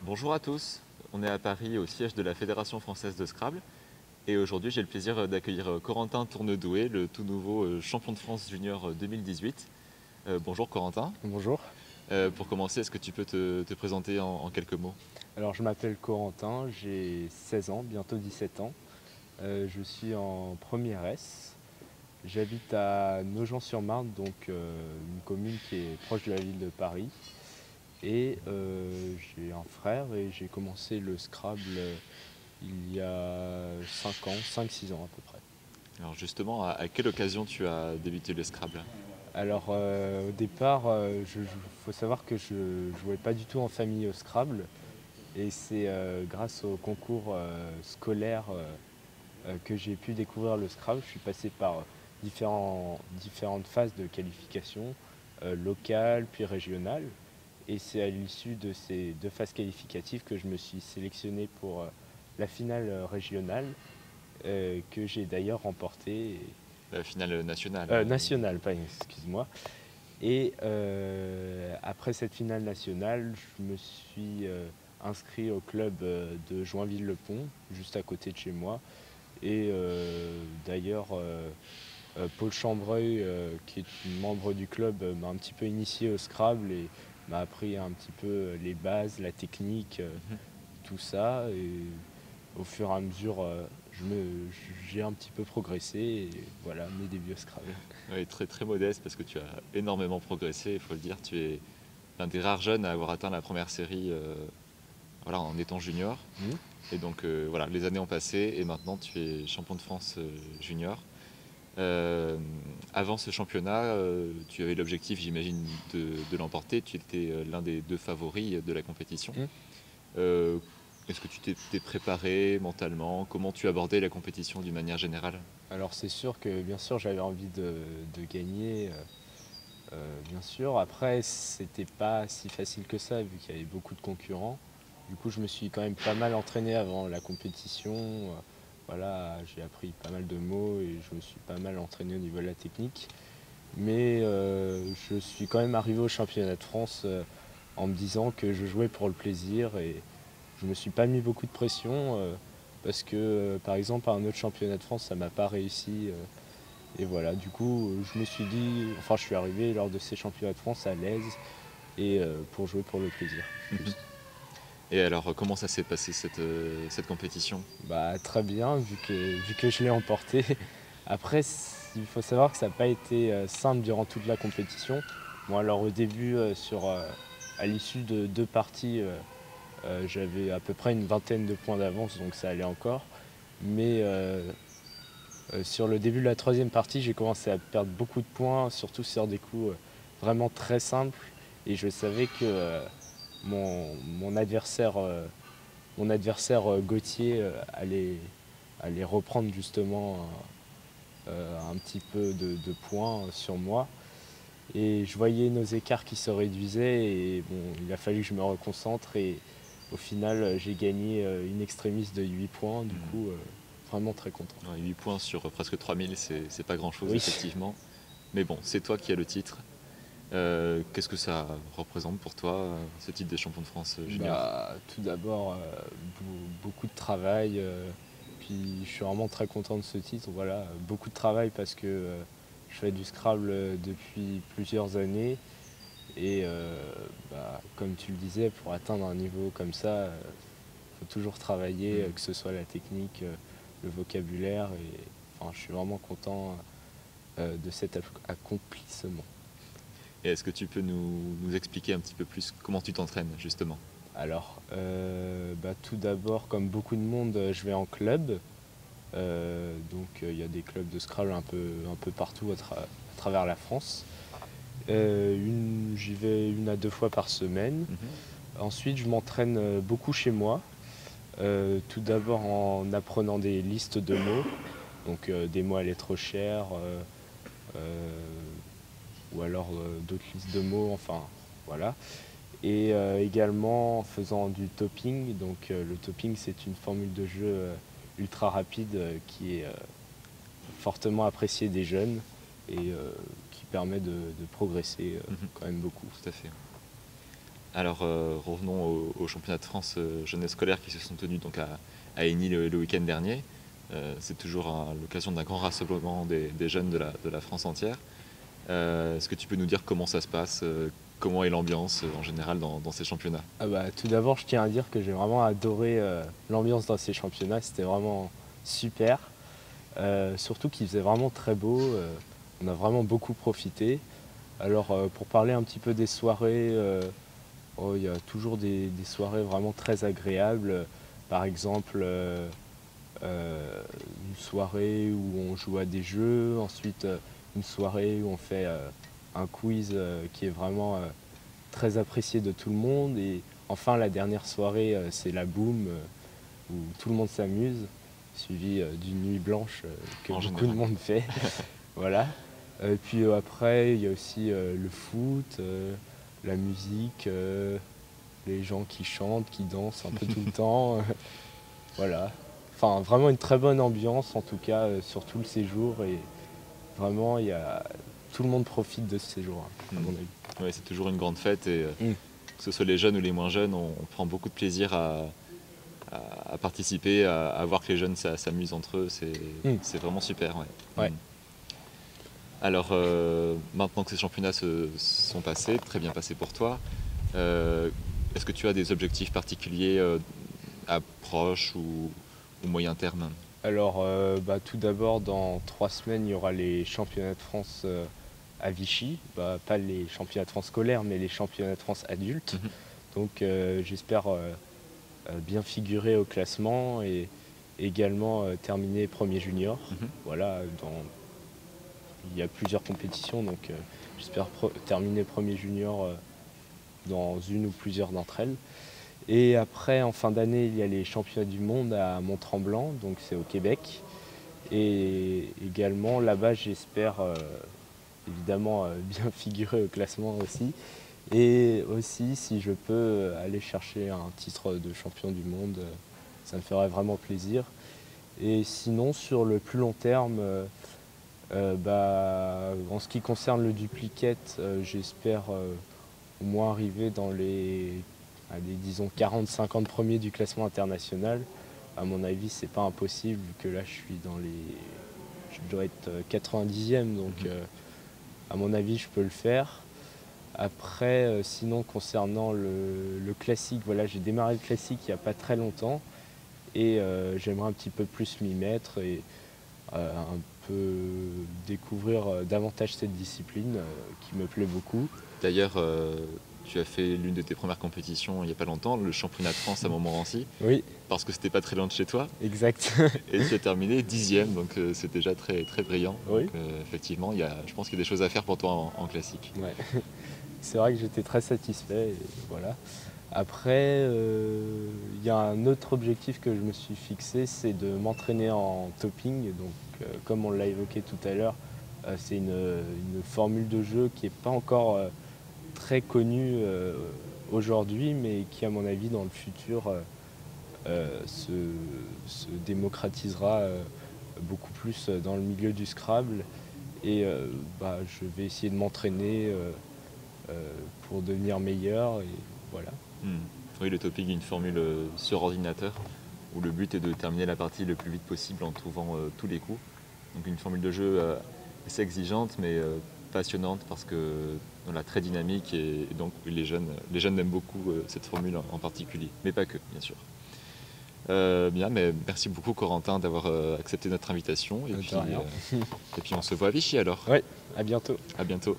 Bonjour à tous, on est à Paris au siège de la Fédération française de Scrabble et aujourd'hui j'ai le plaisir d'accueillir Corentin Tournedoué, le tout nouveau champion de France junior 2018. Bonjour Corentin. Bonjour. Pour commencer, est-ce que tu peux te présenter en quelques mots? Alors je m'appelle Corentin, j'ai 16 ans, bientôt 17 ans. Je suis en première S. J'habite à Nogent-sur-Marne, donc une commune qui est proche de la ville de Paris. Et j'ai un frère et j'ai commencé le Scrabble il y a 5 ans, 5-6 ans à peu près. Alors justement, à quelle occasion tu as débuté le Scrabble? Alors au départ, faut savoir que je jouais pas du tout en famille au Scrabble. Et c'est grâce au concours scolaire que j'ai pu découvrir le Scrabble. Je suis passé par différentes phases de qualification, locale puis régionale. Et c'est à l'issue de ces 2 phases qualificatives que je me suis sélectionné pour la finale régionale, que j'ai d'ailleurs remportée. La finale nationale. Nationale, pas excuse-moi. Et après cette finale nationale, je me suis inscrit au club de Joinville-le-Pont, juste à côté de chez moi. Et d'ailleurs, Paul Chambreuil, qui est membre du club, m'a un petit peu initié au Scrabble et m'a appris un petit peu les bases, la technique, Mhm. tout ça. Et au fur et à mesure, j'ai un petit peu progressé. Et voilà, mes débuts au Scrabble. Oui, très très modeste parce que tu as énormément progressé, il faut le dire. Tu es l'un des rares jeunes à avoir atteint la première série voilà, en étant junior. Mhm. Et donc voilà, les années ont passé et maintenant tu es champion de France junior. Euh, Avant ce championnat, tu avais l'objectif, j'imagine, de l'emporter. Tu étais l'un des 2 favoris de la compétition. Mhm. Euh, Est-ce que tu t'es préparé mentalement? Comment tu abordais la compétition d'une manière générale? Alors c'est sûr que bien sûr j'avais envie de gagner, bien sûr. Après c'était pas si facile que ça vu qu'il y avait beaucoup de concurrents. Du coup je me suis quand même pas mal entraîné avant la compétition. Voilà, j'ai appris pas mal de mots et je me suis pas mal entraîné au niveau de la technique. Mais je suis quand même arrivé au championnat de France en me disant que je jouais pour le plaisir et je me suis pas mis beaucoup de pression parce que par exemple à un autre championnat de France ça m'a pas réussi. Et voilà, du coup, je me suis dit, enfin, je suis arrivé lors de ces championnats de France à l'aise et pour jouer pour le plaisir. Mhm. Juste. Et alors, comment ça s'est passé cette compétition? Bah, très bien, vu que je l'ai emporté. Après, il faut savoir que ça n'a pas été simple durant toute la compétition. Bon, alors au début, à l'issue de 2 parties, j'avais à peu près une vingtaine de points d'avance, donc ça allait encore. Mais sur le début de la troisième partie, j'ai commencé à perdre beaucoup de points, surtout sur des coups vraiment très simples. Et je savais que mon adversaire, Gauthier allait reprendre justement un petit peu de points sur moi. Et je voyais nos écarts qui se réduisaient et bon, il a fallu que je me reconcentre et au final j'ai gagné in extremis de 8 points, du Mhm. coup vraiment très content. Ouais, 8 points sur presque 3000, c'est pas grand-chose, Oui. effectivement. Mais bon, c'est toi qui as le titre. Qu'est-ce que ça représente pour toi, ce titre de champion de France junior? Bah, tout d'abord, beaucoup de travail. Puis je suis vraiment très content de ce titre. Voilà, beaucoup de travail parce que je fais du Scrabble depuis plusieurs années. Et bah, comme tu le disais, pour atteindre un niveau comme ça, il faut toujours travailler, Mhm. que ce soit la technique, le vocabulaire. Et enfin, je suis vraiment content de cet accomplissement. Et est-ce que tu peux nous expliquer un petit peu plus comment tu t'entraînes, justement? Alors, bah, tout d'abord, comme beaucoup de monde, je vais en club. Donc il y a des clubs de Scrabble un peu partout à travers la France. J'y vais 1 à 2 fois par semaine. Mhm. Ensuite, je m'entraîne beaucoup chez moi. Tout d'abord en apprenant des listes de mots, donc des mots à lettres chères, ou alors d'autres listes de mots, enfin voilà. Et également en faisant du topping. Donc le topping, c'est une formule de jeu ultra rapide qui est fortement appréciée des jeunes et qui permet de progresser Mhm. quand même beaucoup. Tout à fait. Alors revenons au championnat de France jeunesse scolaire qui se sont tenus donc à Aigny le week-end dernier. C'est toujours l'occasion d'un grand rassemblement des jeunes de la France entière. Est-ce que tu peux nous dire comment ça se passe, comment est l'ambiance en général dans ces championnats? Ah bah, tout d'abord, je tiens à dire que j'ai vraiment adoré l'ambiance dans ces championnats. C'était vraiment super. Surtout qu'il faisait vraiment très beau. On a vraiment beaucoup profité. Alors, pour parler un petit peu des soirées, il y a toujours des soirées vraiment très agréables. Par exemple, une soirée où on joue à des jeux. Ensuite, une soirée où on fait un quiz qui est vraiment très apprécié de tout le monde. Et enfin, la dernière soirée, c'est la boum, où tout le monde s'amuse, suivi d'une nuit blanche que En beaucoup de général. monde fait. Voilà. Et puis après, il y a aussi le foot, la musique, les gens qui chantent, qui dansent un peu tout le temps. Voilà. Enfin, vraiment une très bonne ambiance, en tout cas, sur tout le séjour. Et vraiment, tout le monde profite de ce séjour, hein, à mon avis. Ouais, c'est toujours une grande fête et Mm. que ce soit les jeunes ou les moins jeunes, on prend beaucoup de plaisir à participer, à voir que les jeunes s'amusent entre eux. Mm. C'est vraiment super. Ouais. Ouais. Alors maintenant que ces championnats se sont passés, très bien passés pour toi, est-ce que tu as des objectifs particuliers à proche ou moyen terme? Alors, bah, tout d'abord, dans 3 semaines, il y aura les championnats de France à Vichy. Bah, pas les championnats de France scolaires, mais les championnats de France adultes. Mhm. Donc, j'espère bien figurer au classement et également terminer premier junior. Mhm. Voilà, il y a plusieurs compétitions, donc j'espère terminer premier junior dans une ou plusieurs d'entre elles. Et après, en fin d'année, il y a les championnats du monde à Mont-Tremblant, donc c'est au Québec. Et également, là-bas, j'espère évidemment bien figurer au classement aussi. Et aussi, si je peux aller chercher un titre de champion du monde, ça me ferait vraiment plaisir. Et sinon, sur le plus long terme, en ce qui concerne le duplicate, j'espère au moins arriver dans allez, disons 40-50 premiers du classement international. À mon avis, c'est pas impossible vu que là je suis je dois être 90e, donc à mon avis je peux le faire. Après, sinon concernant le classique, voilà, j'ai démarré le classique il n'y a pas très longtemps et j'aimerais un petit peu plus m'y mettre et un peu découvrir davantage cette discipline qui me plaît beaucoup. D'ailleurs, tu as fait l'une de tes premières compétitions il n'y a pas longtemps, le championnat de France à Montmorency, Oui, parce que c'était pas très loin de chez toi, exact. et tu as terminé 10e, donc c'est déjà très, très brillant. Oui. Donc, effectivement, je pense qu'il y a des choses à faire pour toi en classique. Ouais. C'est vrai que j'étais très satisfait. Et voilà. Après, il y a un autre objectif que je me suis fixé, c'est de m'entraîner en topping. Donc, comme on l'a évoqué tout à l'heure, c'est une formule de jeu qui n'est pas encore très connue aujourd'hui, mais qui, à mon avis, dans le futur, se démocratisera beaucoup plus dans le milieu du Scrabble. Et je vais essayer de m'entraîner pour devenir meilleur. Et voilà. Oui, le topping est une formule sur ordinateur où le but est de terminer la partie le plus vite possible en trouvant tous les coups. Donc une formule de jeu assez exigeante mais passionnante parce que voilà, très dynamique et donc les jeunes aiment beaucoup cette formule en particulier, mais pas que, bien sûr. Bien, mais merci beaucoup Corentin d'avoir accepté notre invitation et puis on se voit à Vichy alors. Ouais, à bientôt. À bientôt.